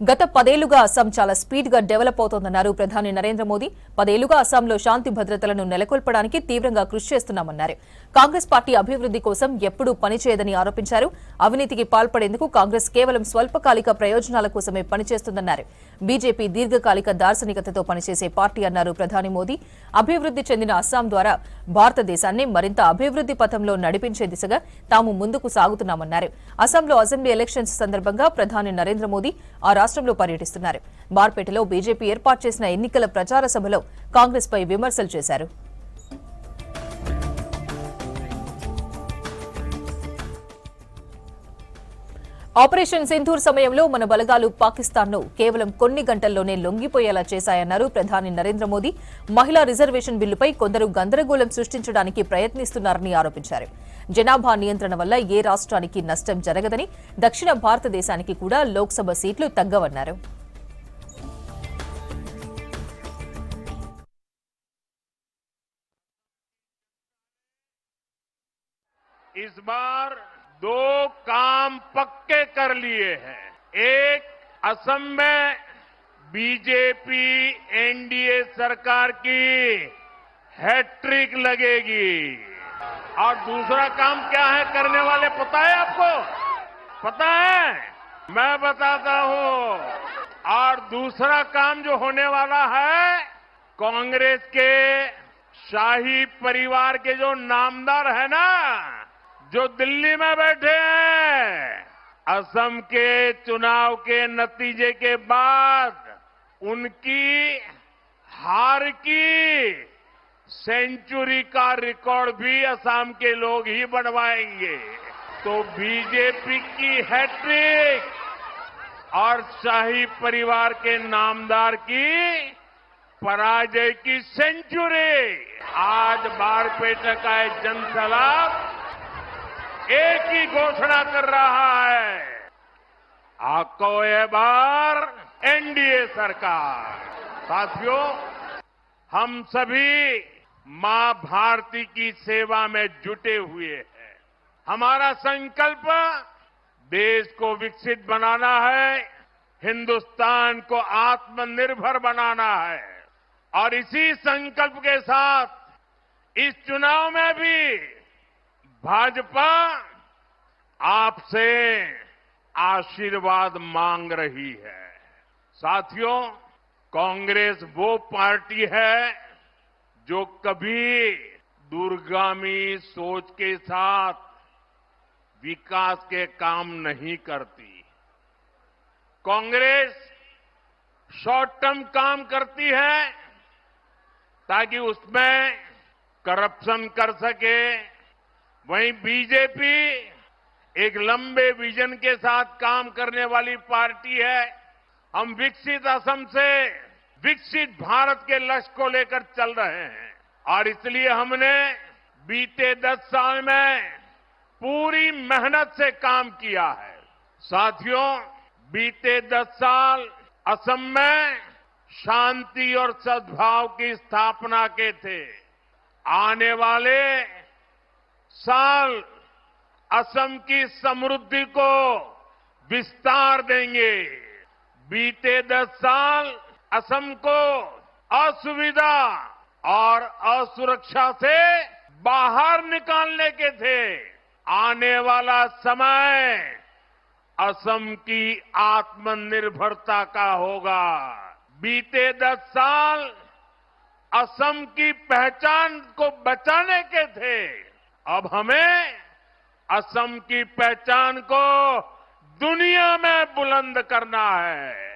గత 10 ఏళ్లుగా అస్సాం చాలా స్పీడ్ గా డెవలప్ అవుతోందన్నారు ప్రధాని నరేంద్ర మోదీ. 10 ఏళ్లుగా అస్సాంలో శాంతి భద్రతలను నెలకొల్పడానికి తీవ్రంగా కృషి చేస్తున్నామన్నారు. కాంగ్రెస్ పార్టీ అభివృద్ధి కోసం ఎప్పుడూ పనిచేయదని ఆరోపించారు. అవినీతికి పాల్పడేందుకు కాంగ్రెస్ కేవలం స్వల్పకాలిక ప్రయోజనాల కోసమే పనిచేస్తుందన్నారు. బీజేపీ దీర్ఘకాలిక దార్శనికతతో పనిచేసే పార్టీ అన్నారు ప్రధాని మోదీ. అభివృద్ధి చెందిన అస్సాం ద్వారా భారతదేశాన్ని మరింత అభివృద్ధి పథంలో నడిపించే దిశగా తాము ముందుకు సాగుతున్నామన్నారు. అస్సాంలో అసెంబ్లీ ఎలక్షన్స్ సందర్భంగా ప్రధాని నరేంద్ర మోదీ ఆ రాష్ట్రంలో పర్యటిస్తున్నారు. బార్పేటలో బీజేపీ ఏర్పాటు చేసిన ఎన్నికల ప్రచార సభలో కాంగ్రెస్ పై విమర్శలు చేశారు. ఆపరేషన్ సింధూర్ సమయంలో మన బలగాలు పాకిస్తాన్ను కేవలం కొన్ని గంటల్లోనే లొంగిపోయేలా చేశాయన్నారు ప్రధాని నరేంద్ర మోదీ. మహిళా రిజర్వేషన్ బిల్లుపై కొందరు గందరగోళం సృష్టించడానికి ప్రయత్నిస్తున్నారని ఆరోపించారు. జనాభా నియంత్రణ వల్ల ఏ రాష్ట్రానికి నష్టం జరగదని, దక్షిణ భారతదేశానికి కూడా లోక్సభ సీట్లు తగ్గవన్నారు. इस बार 2 काम पक्के कर लिए हैं। एक, असम में बीजेपी एनडीए सरकार की हैट्रिक लगेगी और दूसरा काम क्या है करने वाले पता है आपको? पता है? मैं बताता हूं। और दूसरा काम जो होने वाला है, कांग्रेस के शाही परिवार के जो नामदार है ना, जो दिल्ली में बैठे हैं, असम के चुनाव के नतीजे के बाद उनकी हार की सेंचुरी का रिकॉर्ड भी असम के लोग ही बनवाएंगे। तो बीजेपी की हैट्रिक और शाही परिवार के नामदार की पराजय की सेंचुरी आज बारपेटा का जनसलाब एक ही घोषणा कर रहा है। आपको ये बार एनडीए सरकार। साथियों, हम सभी मां भारती की सेवा में जुटे हुए हैं। हमारा संकल्प देश को विकसित बनाना है, हिंदुस्तान को आत्मनिर्भर बनाना है और इसी संकल्प के साथ इस चुनाव में भी भाजपा आपसे आशीर्वाद मांग रही है। साथियों, कांग्रेस वो पार्टी है जो कभी दूरगामी सोच के साथ विकास के काम नहीं करती। कांग्रेस शॉर्ट टर्म काम करती है ताकि उसमें करप्शन कर सके। वहीं बीजेपी एक लंबे विजन के साथ काम करने वाली पार्टी है। हम विकसित असम से विकसित भारत के लक्ष्य को लेकर चल रहे हैं और इसलिए हमने बीते 10 साल में पूरी मेहनत से काम किया है। साथियों, बीते 10 साल असम में शांति और सद्भाव की स्थापना के थे। आने वाले साल असम की समृद्धि को विस्तार देंगे। बीते 10 साल असम को असुविधा और असुरक्षा से बाहर निकालने के थे। आने वाला समय असम की आत्मनिर्भरता का होगा। बीते 10 साल असम की पहचान को बचाने के थे। अब हमें असम की पहचान को दुनिया में बुलंद करना है।